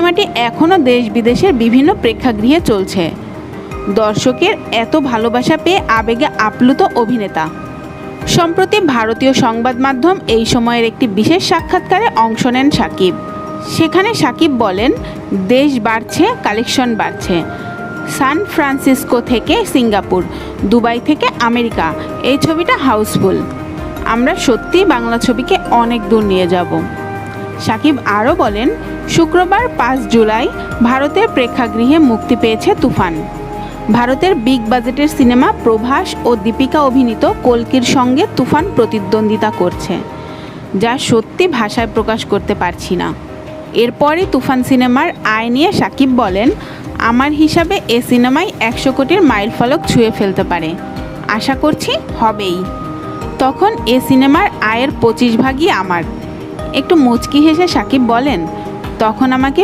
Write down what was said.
সিনেমাটি এখনও দেশ বিদেশের বিভিন্ন প্রেক্ষাগৃহে চলছে। দর্শকের এত ভালোবাসা পেয়ে আবেগে আপ্লুত অভিনেতা। সম্প্রতি ভারতীয় সংবাদ মাধ্যম এই সময়ের একটি বিশেষ সাক্ষাৎকারে অংশ নেন শাকিব। সেখানে শাকিব বলেন, দেশ বাড়ছে, কালেকশন বাড়ছে। সান ফ্রান্সিসকো থেকে সিঙ্গাপুর, দুবাই থেকে আমেরিকা, এই ছবিটা হাউসফুল। আমরা সত্যিই বাংলা ছবিকে অনেক দূর নিয়ে যাব। শাকিব আরও বলেন, শুক্রবার 5 জুলাই ভারতের প্রেক্ষাগৃহে মুক্তি পেয়েছে তুফান। ভারতের বিগ বাজেটের সিনেমা প্রভাস ও দীপিকা অভিনীত কল্কির সঙ্গে তুফান প্রতিদ্বন্দ্বিতা করছে, যা সত্যি ভাষায় প্রকাশ করতে পারছি না। এরপরই তুফান সিনেমার আয় নিয়ে শাকিব বলেন, আমার হিসাবে এ সিনেমাই 100 কোটির মাইলফলক ছুঁয়ে ফেলতে পারে। আশা করছি হবেই। তখন এ সিনেমার আয়ের 25 ভাগই আমার। একটু মুচকি হেসে শাকিব বলেন, তখন আমাকে